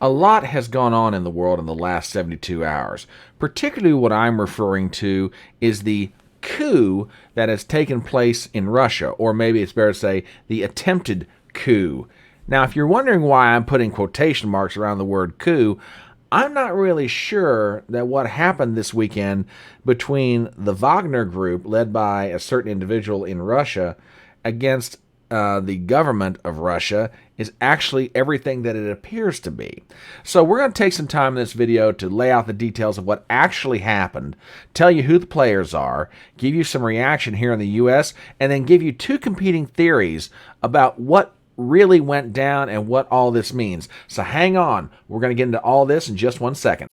A lot has gone on in the world in the last 72 hours. Particularly what I'm referring to is the coup that has taken place in Russia, or maybe it's better to say the attempted coup. Now, if you're wondering why I'm putting quotation marks around the word coup, I'm not really sure that what happened this weekend between the Wagner group, led by a certain individual in Russia, against the government of Russia is actually everything that it appears to be. So we're going to take some time in this video to lay out the details of what actually happened, tell you who the players are, give you some reaction here in the U.S., and then give you two competing theories about what really went down and what all this means. So hang on. We're going to get into all this in just 1 second.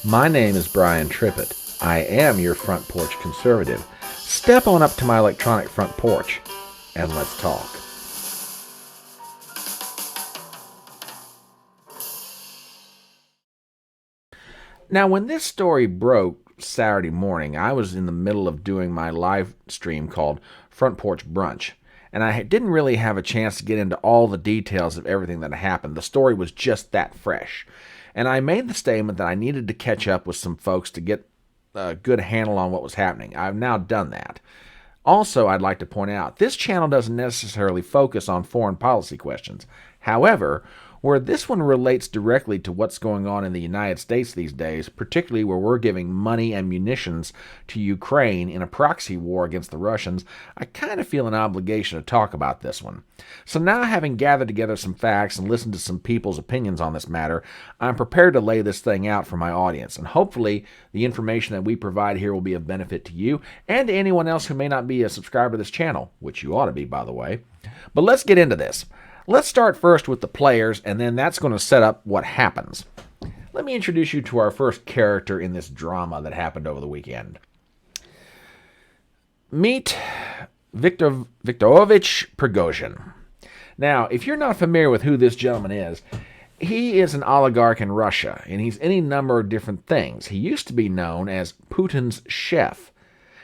My name is Brian Trippett. I am your front porch conservative. Step on up to my electronic front porch and let's talk. Now, when this story broke Saturday morning, I was in the middle of doing my live stream called Front Porch Brunch, and I didn't really have a chance to get into all the details of everything that happened. The story was just that fresh. And I made the statement that I needed to catch up with some folks to get a good handle on what was happening. I've now done that. Also, I'd like to point out, this channel doesn't necessarily focus on foreign policy questions. However, where this one relates directly to what's going on in the United States these days, particularly where we're giving money and munitions to Ukraine in a proxy war against the Russians, I kind of feel an obligation to talk about this one. So now, having gathered together some facts and listened to some people's opinions on this matter, I'm prepared to lay this thing out for my audience, and hopefully the information that we provide here will be of benefit to you and to anyone else who may not be a subscriber to this channel, which you ought to be, by the way. But let's get into this. Let's start first with the players, and then that's going to set up what happens. Let me introduce you to our first character in this drama that happened over the weekend. Meet Viktorovich Prigozhin. Now, if you're not familiar with who this gentleman is, he is an oligarch in Russia, and he's any number of different things. He used to be known as Putin's chef.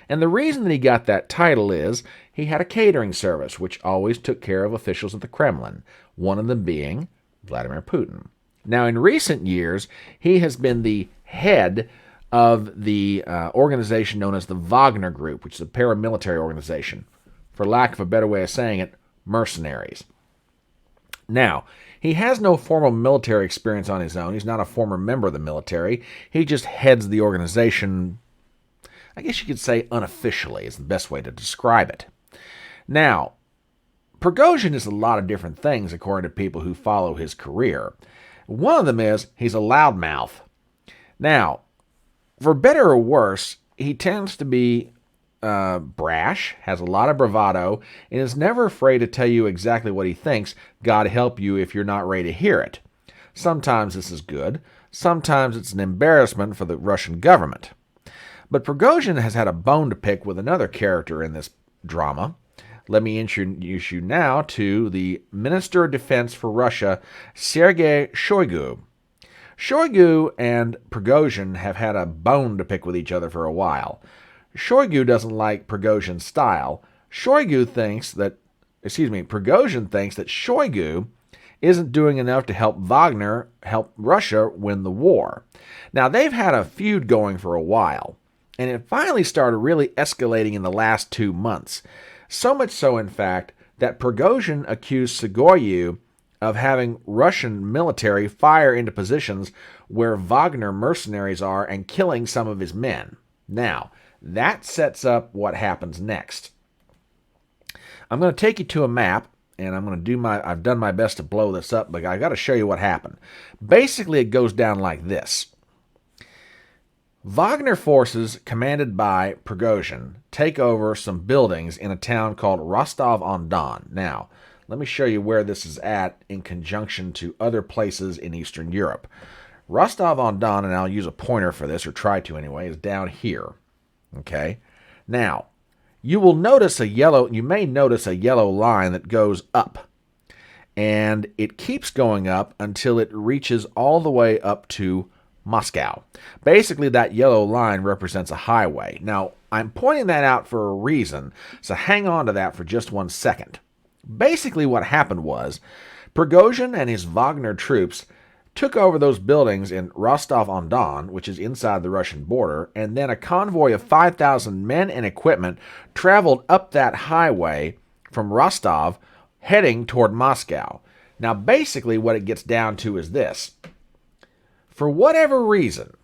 And the reason that he got that title is he had a catering service which always took care of officials at the Kremlin, one of them being Vladimir Putin. Now, in recent years, he has been the head of the organization known as the Wagner Group, which is a paramilitary organization. For lack of a better way of saying it, mercenaries. Now, he has no formal military experience on his own. He's not a former member of the military. He just heads the organization, I guess you could say unofficially is the best way to describe it. Now, Prigozhin is a lot of different things according to people who follow his career. One of them is he's a loudmouth. Now, for better or worse, he tends to be brash, has a lot of bravado, and is never afraid to tell you exactly what he thinks. God help you if you're not ready to hear it. Sometimes this is good. Sometimes it's an embarrassment for the Russian government. But Prigozhin has had a bone to pick with another character in this drama. Let me introduce you now to the Minister of Defense for Russia, Sergei Shoigu. Shoigu and Prigozhin have had a bone to pick with each other for a while. Shoigu doesn't like Prigozhin's style. Prigozhin thinks that Shoigu isn't doing enough to help Russia win the war. Now, they've had a feud going for a while, and it finally started really escalating in the last 2 months. So much so, in fact, that Prigozhin accused Shoigu of having Russian military fire into positions where Wagner mercenaries are and killing some of his men. Now, that sets up what happens next. I'm going to take you to a map, and I've done my best to blow this up, but I got to show you what happened. Basically, it goes down like this. Wagner forces, commanded by Prigozhin, take over some buildings in a town called Rostov-on-Don. Now, let me show you where this is at in conjunction to other places in Eastern Europe. Rostov-on-Don, and I'll use a pointer for this, or try to anyway, is down here. Okay? Now, you may notice a yellow line that goes up, and it keeps going up until it reaches all the way up to Moscow. Basically, that yellow line represents a highway. Now, I'm pointing that out for a reason, so hang on to that for just 1 second. Basically, what happened was Prigozhin and his Wagner troops took over those buildings in Rostov-on-Don, which is inside the Russian border, and then a convoy of 5,000 men and equipment traveled up that highway from Rostov, heading toward Moscow. Now, basically, what it gets down to is this. For whatever reason,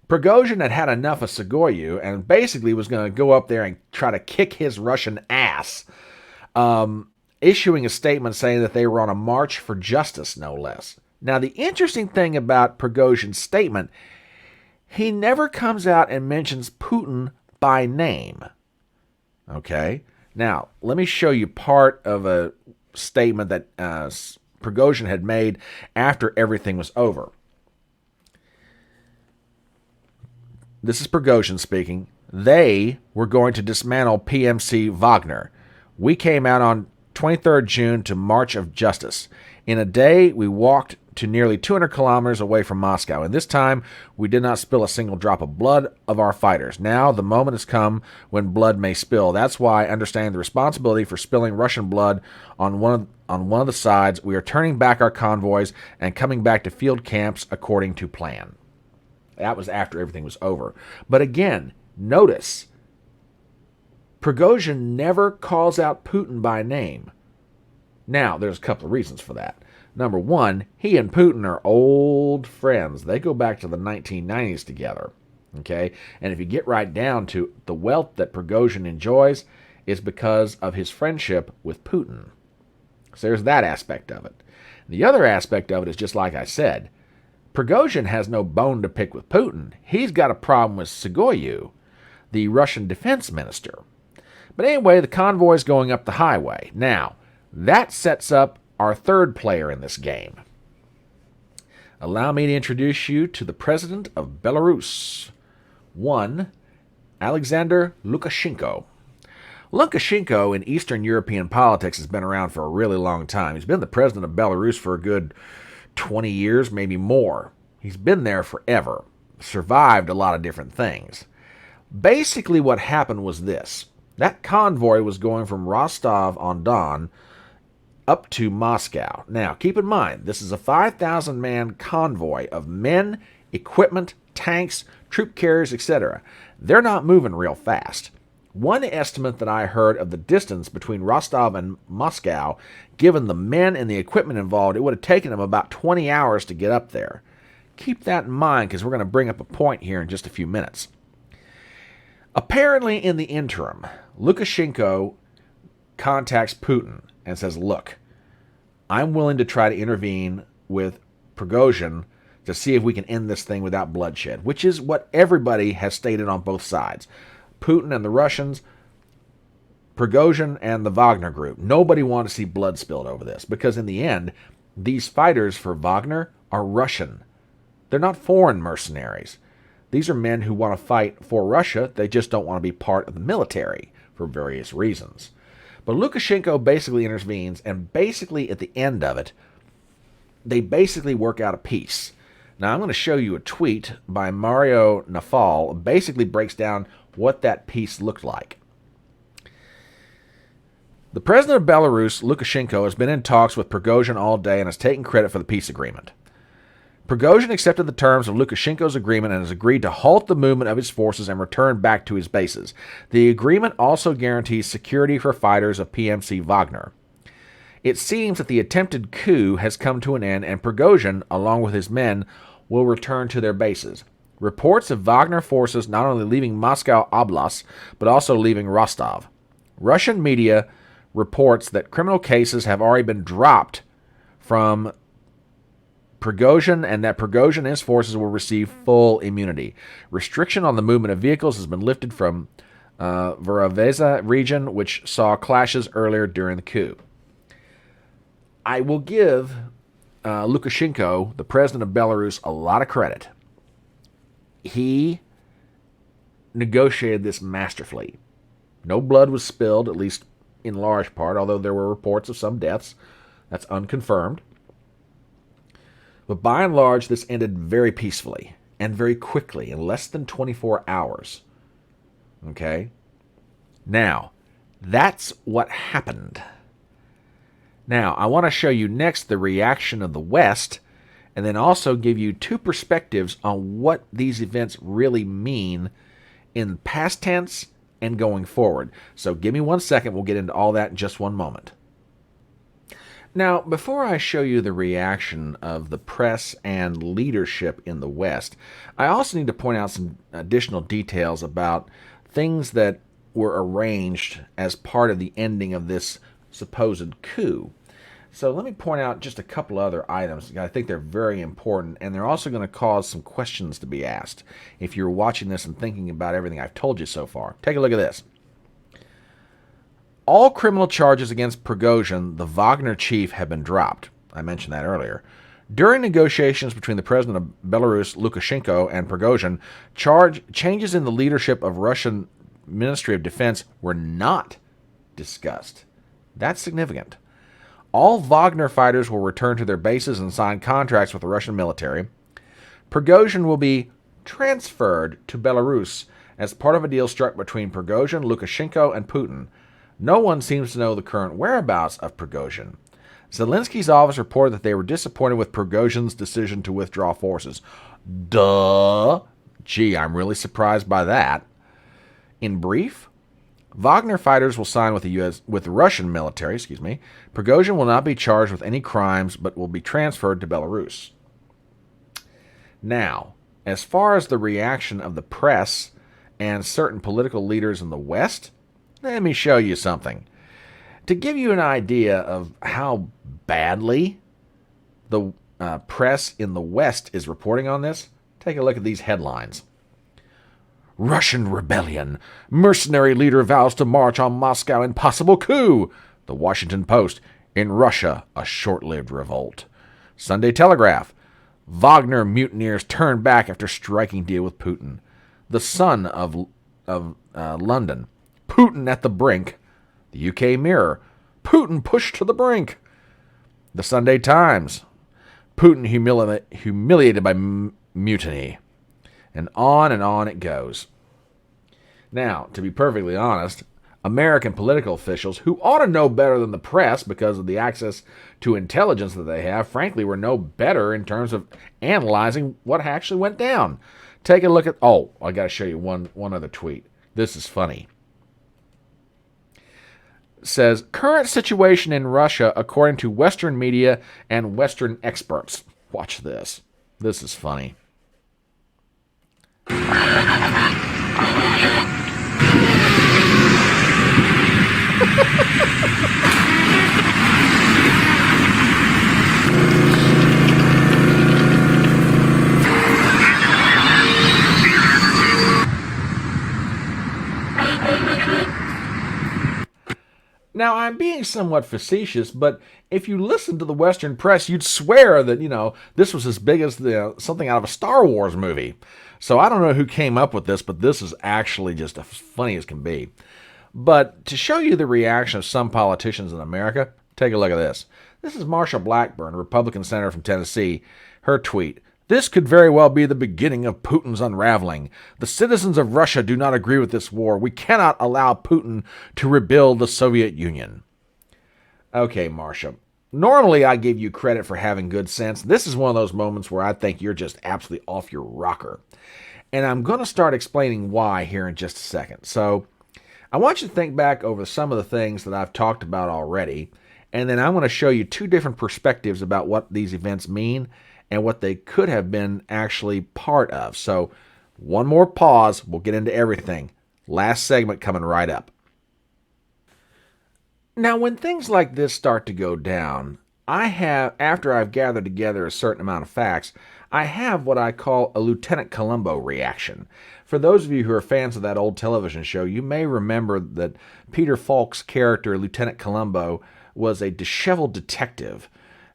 Prigozhin had had enough of Sigoyu and basically was going to go up there and try to kick his Russian ass, issuing a statement saying that they were on a march for justice, no less. Now, the interesting thing about Prigozhin's statement, he never comes out and mentions Putin by name. Okay? Now, let me show you part of a statement that Prigozhin had made after everything was over. This is Prigozhin speaking. They were going to dismantle PMC Wagner. We came out on 23rd June to March of Justice. In a day, we walked to nearly 200 kilometers away from Moscow, and this time we did not spill a single drop of blood of our fighters. Now the moment has come when blood may spill. That's why, understanding the responsibility for spilling Russian blood on one of the sides, we are turning back our convoys and coming back to field camps according to plan. That was after everything was over. But again, notice, Prigozhin never calls out Putin by name. Now, there's a couple of reasons for that. Number one, he and Putin are old friends. They go back to the 1990s together. Okay? And if you get right down to the wealth that Prigozhin enjoys is because of his friendship with Putin. So there's that aspect of it. The other aspect of it is just like I said. Prigozhin has no bone to pick with Putin. He's got a problem with Sigoyu, the Russian defense minister. But anyway, the convoy's going up the highway. Now, that sets up our third player in this game. Allow me to introduce you to the president of Belarus. One, Alexander Lukashenko. Lukashenko in Eastern European politics has been around for a really long time. He's been the president of Belarus for a good 20 years, maybe more. He's been there forever. Survived a lot of different things. Basically what happened was this. That convoy was going from Rostov-on-Don up to Moscow. Now, keep in mind, this is a 5,000-man convoy of men, equipment, tanks, troop carriers, etc. They're not moving real fast. One estimate that I heard of the distance between Rostov and Moscow, given the men and the equipment involved, it would have taken them about 20 hours to get up there. Keep that in mind because we're going to bring up a point here in just a few minutes. Apparently, in the interim, Lukashenko contacts Putin and says, look, I'm willing to try to intervene with Prigozhin to see if we can end this thing without bloodshed, which is what everybody has stated on both sides. Putin and the Russians, Prigozhin and the Wagner group. Nobody wanted to see blood spilled over this because in the end, these fighters for Wagner are Russian. They're not foreign mercenaries. These are men who want to fight for Russia. They just don't want to be part of the military for various reasons. But Lukashenko basically intervenes, and basically at the end of it, they basically work out a peace. Now, I'm going to show you a tweet by Mario Nafal, basically breaks down what that peace looked like. The president of Belarus, Lukashenko, has been in talks with Prigozhin all day and has taken credit for the peace agreement. Prigozhin accepted the terms of Lukashenko's agreement and has agreed to halt the movement of his forces and return back to his bases. The agreement also guarantees security for fighters of PMC Wagner. It seems that the attempted coup has come to an end and Prigozhin, along with his men, will return to their bases. Reports of Wagner forces not only leaving Moscow Oblast, but also leaving Rostov. Russian media reports that criminal cases have already been dropped from Prigozhin and that Prigozhin and his forces will receive full immunity. Restriction on the movement of vehicles has been lifted from Voroveza region, which saw clashes earlier during the coup. I will give Lukashenko, the president of Belarus, a lot of credit. He negotiated this masterfully. No blood was spilled, at least in large part, although there were reports of some deaths. That's unconfirmed. But by and large, this ended very peacefully and very quickly, in less than 24 hours. Okay? Now, that's what happened. Now, I want to show you next the reaction of the West, and then also give you two perspectives on what these events really mean in past tense and going forward. So give me 1 second. We'll get into all that in just one moment. Now, before I show you the reaction of the press and leadership in the West, I also need to point out some additional details about things that were arranged as part of the ending of this supposed coup. So let me point out just a couple other items. I think they're very important, and they're also going to cause some questions to be asked if you're watching this and thinking about everything I've told you so far. Take a look at this. All criminal charges against Prigozhin, the Wagner chief, have been dropped. I mentioned that earlier. During negotiations between the president of Belarus, Lukashenko, and Prigozhin, changes in the leadership of Russian Ministry of Defense were not discussed. That's significant. All Wagner fighters will return to their bases and sign contracts with the Russian military. Prigozhin will be transferred to Belarus as part of a deal struck between Prigozhin, Lukashenko, and Putin. No one seems to know the current whereabouts of Prigozhin. Zelensky's office reported that they were disappointed with Prigozhin's decision to withdraw forces. Duh! Gee, I'm really surprised by that. In brief, Wagner fighters will sign with the Russian military. Prigozhin will not be charged with any crimes, but will be transferred to Belarus. Now, as far as the reaction of the press and certain political leaders in the West, let me show you something. To give you an idea of how badly the press in the West is reporting on this, take a look at these headlines. Russian rebellion. Mercenary leader vows to march on Moscow in possible coup. The Washington Post. In Russia, a short-lived revolt. Sunday Telegraph. Wagner mutineers turn back after striking deal with Putin. The Sun of London. Putin at the brink. The UK Mirror. Putin pushed to the brink. The Sunday Times. Putin humiliated by mutiny. And on it goes. Now, to be perfectly honest, American political officials, who ought to know better than the press because of the access to intelligence that they have, frankly, were no better in terms of analyzing what actually went down. Take a look at... Oh, I got to show you one other tweet. This is funny. It says, current situation in Russia according to Western media and Western experts. Watch this. This is funny. Now, I'm being somewhat facetious, but if you listen to the Western press, you'd swear that, this was as big as something out of a Star Wars movie. So I don't know who came up with this, but this is actually just as funny as can be. But to show you the reaction of some politicians in America, take a look at this. This is Marsha Blackburn, Republican senator from Tennessee. Her tweet. This could very well be the beginning of Putin's unraveling. The citizens of Russia do not agree with this war. We cannot allow Putin to rebuild the Soviet Union. Okay, Marsha. Normally I give you credit for having good sense. This is one of those moments where I think you're just absolutely off your rocker. And I'm going to start explaining why here in just a second. So I want you to think back over some of the things that I've talked about already. And then I'm going to show you two different perspectives about what these events mean and what they could have been actually part of. So one more pause. We'll get into everything. Last segment coming right up. Now, when things like this start to go down, after I've gathered together a certain amount of facts, I have what I call a Lieutenant Columbo reaction. For those of you who are fans of that old television show, you may remember that Peter Falk's character, Lieutenant Columbo, was a disheveled detective.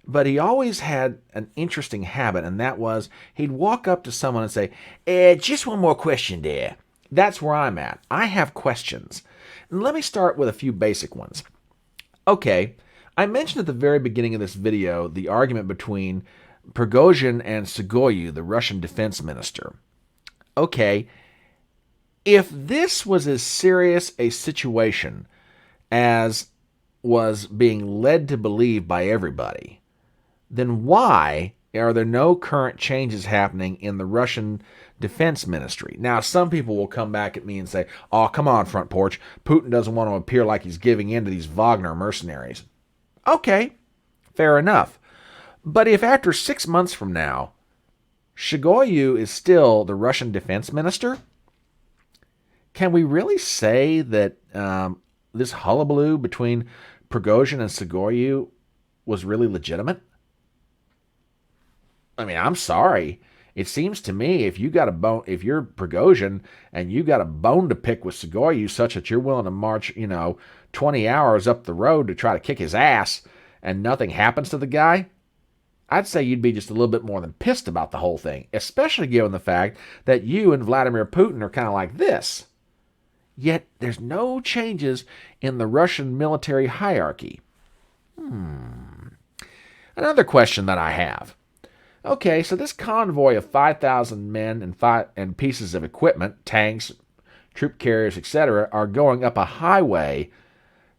But he always had an interesting habit, and that was he'd walk up to someone and say, just one more question there. That's where I'm at. I have questions. And let me start with a few basic ones. Okay, I mentioned at the very beginning of this video the argument between Prigozhin and Sugoyu, the Russian defense minister. Okay, if this was as serious a situation as was being led to believe by everybody, then why are there no current changes happening in the Russian defense ministry? Now, some people will come back at me and say, oh, come on, Front Porch. Putin doesn't want to appear like he's giving in to these Wagner mercenaries. Okay, fair enough. But if after 6 months from now, Shoigu is still the Russian defense minister, can we really say that this hullabaloo between Prigozhin and Shoigu was really legitimate? I mean, I'm sorry. It seems to me if you're Prigozhin and you got a bone to pick with Shoigu such that you're willing to march, 20 hours up the road to try to kick his ass and nothing happens to the guy, I'd say you'd be just a little bit more than pissed about the whole thing, especially given the fact that you and Vladimir Putin are kind of like this. Yet there's no changes in the Russian military hierarchy. Another question that I have. Okay, so this convoy of 5,000 men and pieces of equipment, tanks, troop carriers, etc., are going up a highway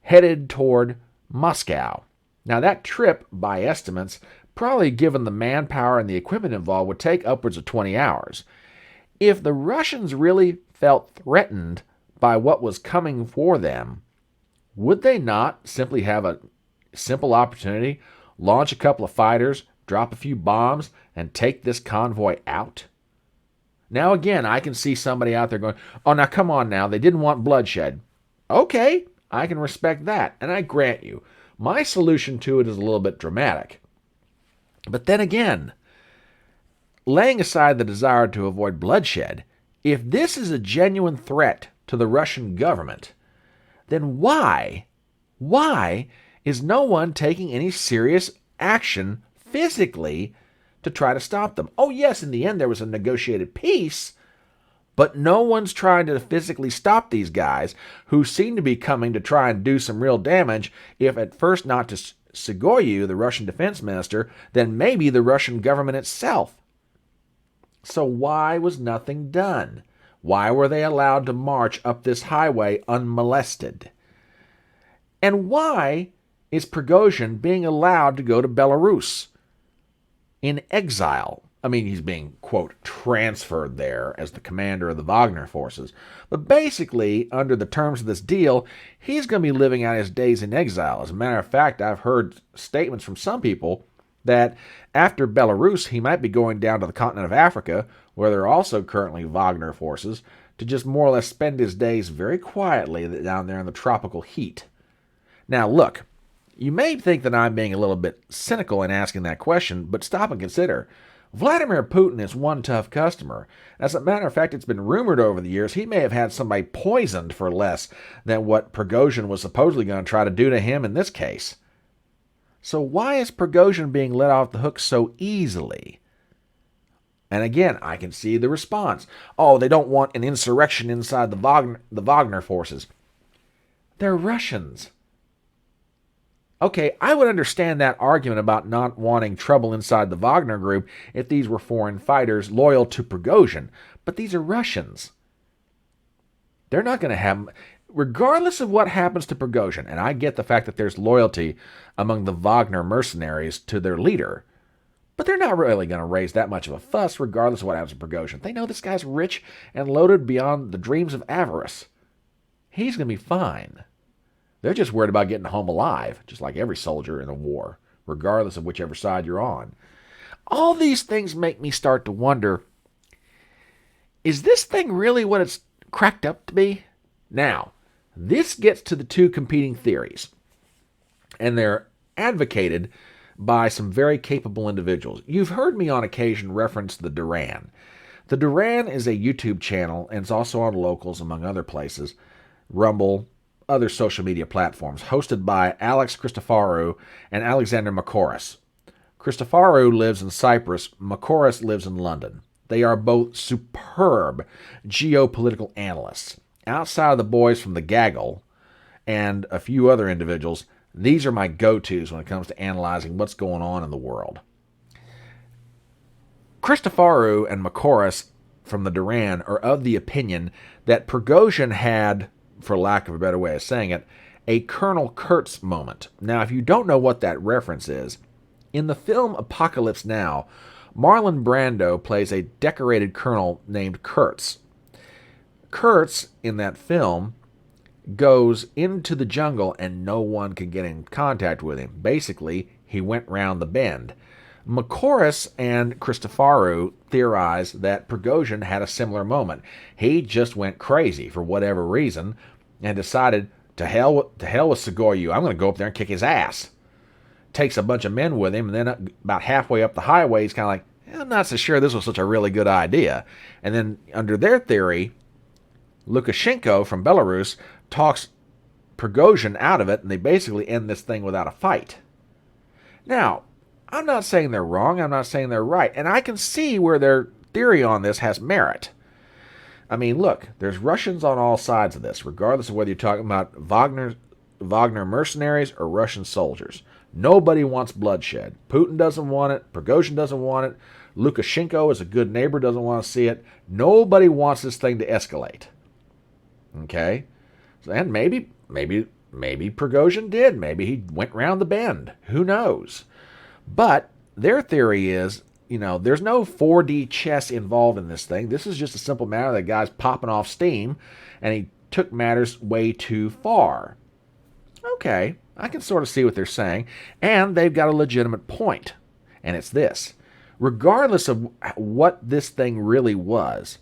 headed toward Moscow. Now that trip, by estimates, probably given the manpower and the equipment involved, would take upwards of 20 hours. If the Russians really felt threatened by what was coming for them, would they not simply have a simple opportunity, launch a couple of fighters, drop a few bombs, and take this convoy out? Now again, I can see somebody out there going, oh, now come on now, they didn't want bloodshed. Okay, I can respect that, and I grant you, my solution to it is a little bit dramatic. But then again, laying aside the desire to avoid bloodshed, if this is a genuine threat to the Russian government, then why is no one taking any serious action physically to try to stop them? Oh yes, in the end there was a negotiated peace, but no one's trying to physically stop these guys who seem to be coming to try and do some real damage, if at first not to Shoigu, the Russian defense minister, then maybe the Russian government itself. So why was nothing done? Why were they allowed to march up this highway unmolested? And why is Prigozhin being allowed to go to Belarus in exile? I mean, he's being, quote, transferred there as the commander of the Wagner forces. But basically, under the terms of this deal, he's going to be living out his days in exile. As a matter of fact, I've heard statements from some people that after Belarus, he might be going down to the continent of Africa, where there are also currently Wagner forces, to just more or less spend his days very quietly down there in the tropical heat. Now, look, you may think that I'm being a little bit cynical in asking that question, but stop and consider. Vladimir Putin is one tough customer. As a matter of fact, it's been rumored over the years he may have had somebody poisoned for less than what Prigozhin was supposedly going to try to do to him in this case. So why is Prigozhin being let off the hook so easily? And again, I can see the response. Oh, they don't want an insurrection inside the Wagner forces. They're Russians. Okay, I would understand that argument about not wanting trouble inside the Wagner group if these were foreign fighters loyal to Prigozhin, but these are Russians. They're not going to have, regardless of what happens to Prigozhin, and I get the fact that there's loyalty among the Wagner mercenaries to their leader, but they're not really going to raise that much of a fuss regardless of what happens to Prigozhin. They know this guy's rich and loaded beyond the dreams of avarice. He's going to be fine. They're just worried about getting home alive, just like every soldier in a war, regardless of whichever side you're on. All these things make me start to wonder, is this thing really what it's cracked up to be? Now, this gets to the two competing theories, and they're advocated by some very capable individuals. You've heard me on occasion reference the Duran. The Duran is a YouTube channel, and it's also on Locals, among other places, Rumble, other social media platforms, hosted by Alex Christoforou and Alexander Makoris. Christoforou lives in Cyprus, Makoris lives in London. They are both superb geopolitical analysts. Outside of the boys from the Gaggle and a few other individuals, these are my go-tos when it comes to analyzing what's going on in the world. Christoforou and Macoras from the Duran are of the opinion that Prigozhin had, for lack of a better way of saying it, a Colonel Kurtz moment. Now, if you don't know what that reference is, in the film Apocalypse Now, Marlon Brando plays a decorated colonel named Kurtz. Kurtz, in that film, goes into the jungle and no one can get in contact with him. Basically, he went round the bend. Macoras and Christoforou theorize that Prigozhin had a similar moment. He just went crazy for whatever reason and decided, to hell with Sigourney, I'm going to go up there and kick his ass. Takes a bunch of men with him, and then about halfway up the highway, he's kind of like, I'm not so sure this was such a really good idea. And then, under their theory, Lukashenko from Belarus talks Prigozhin out of it, and they basically end this thing without a fight. Now, I'm not saying they're wrong, I'm not saying they're right, and I can see where their theory on this has merit. I mean, look, there's Russians on all sides of this, regardless of whether you're talking about Wagner mercenaries or Russian soldiers. Nobody wants bloodshed. Putin doesn't want it, Prigozhin doesn't want it, Lukashenko is a good neighbor, doesn't want to see it. Nobody wants this thing to escalate. Okay? And maybe Prigozhin did. Maybe he went round the bend. Who knows? But their theory is, there's no 4D chess involved in this thing. This is just a simple matter that guy's popping off steam, and he took matters way too far. Okay, I can sort of see what they're saying, and they've got a legitimate point, and it's this. Regardless of what this thing really was,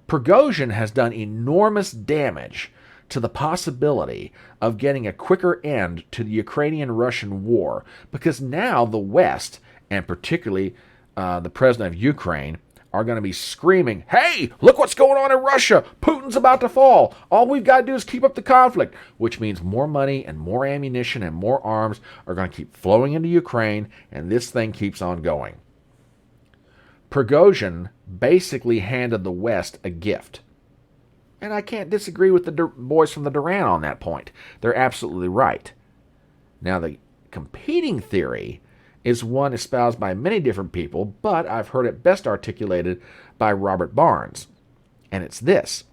Prigozhin has done enormous damage to the possibility of getting a quicker end to the Ukrainian-Russian war, because now the West, and particularly the president of Ukraine, are going to be screaming, hey, look what's going on in Russia! Putin's about to fall! All we've got to do is keep up the conflict, which means more money and more ammunition and more arms are going to keep flowing into Ukraine, and this thing keeps on going. Prigozhin basically handed the West a gift. And I can't disagree with the boys from the Duran on that point. They're absolutely right. Now, the competing theory is one espoused by many different people, but I've heard it best articulated by Robert Barnes. And it's this.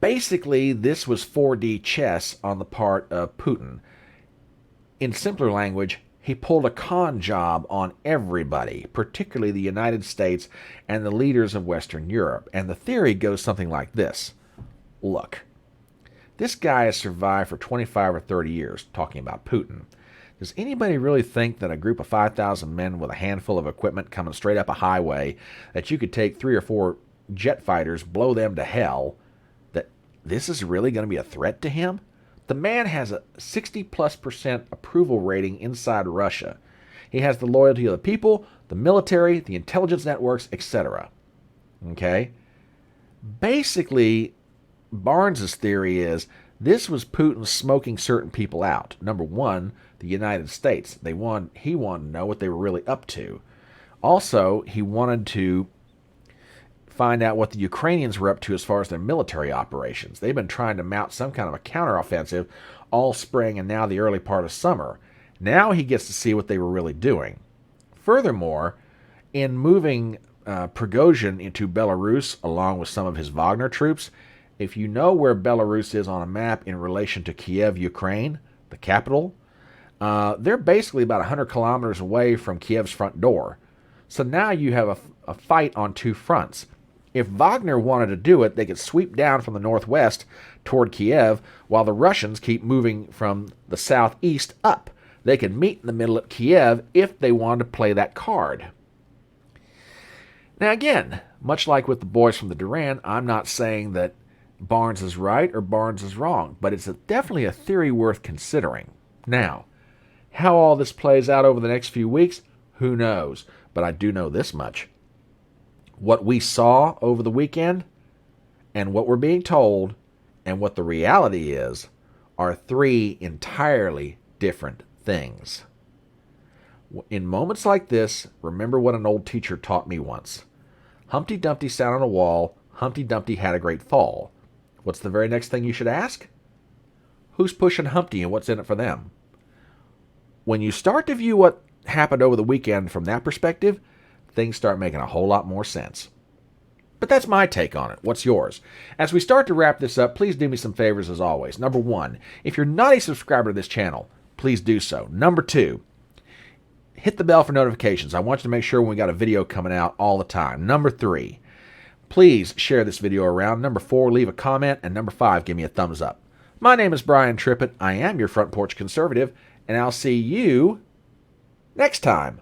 Basically, this was 4D chess on the part of Putin. In simpler language, he pulled a con job on everybody, particularly the United States and the leaders of Western Europe. And the theory goes something like this. Look, this guy has survived for 25 or 30 years, talking about Putin. Does anybody really think that a group of 5,000 men with a handful of equipment coming straight up a highway, that you could take 3 or 4 jet fighters, blow them to hell, that this is really going to be a threat to him? The man has a 60+% approval rating inside Russia. He has the loyalty of the people, the military, the intelligence networks, etc. Okay? Basically, Barnes's theory is this was Putin smoking certain people out. Number one, the United States. He wanted to know what they were really up to. Also, he wanted to find out what the Ukrainians were up to as far as their military operations. They've been trying to mount some kind of a counteroffensive all spring and now the early part of summer. Now he gets to see what they were really doing. Furthermore, in moving Prigozhin into Belarus along with some of his Wagner troops, if you know where Belarus is on a map in relation to Kiev, Ukraine, the capital, they're basically about 100 kilometers away from Kiev's front door. So now you have a fight on two fronts. If Wagner wanted to do it, they could sweep down from the northwest toward Kiev, while the Russians keep moving from the southeast up. They could meet in the middle at Kiev if they wanted to play that card. Now again, much like with the boys from the Duran, I'm not saying that Barnes is right or Barnes is wrong, but it's definitely a theory worth considering. Now, how all this plays out over the next few weeks, who knows? But I do know this much. What we saw over the weekend and what we're being told and what the reality is are three entirely different things. In moments like this, remember what an old teacher taught me once. Humpty Dumpty sat on a wall. Humpty Dumpty had a great fall. What's the very next thing you should ask? Who's pushing Humpty and what's in it for them? When you start to view what happened over the weekend from that perspective, things start making a whole lot more sense. But that's my take on it. What's yours? As we start to wrap this up, please do me some favors as always. Number 1, if you're not a subscriber to this channel, please do so. Number 2, hit the bell for notifications. I want you to make sure when we got a video coming out all the time. Number 3, please share this video around. Number 4, leave a comment. And number 5, give me a thumbs up. My name is Brian Trippett. I am your Front Porch Conservative, and I'll see you next time.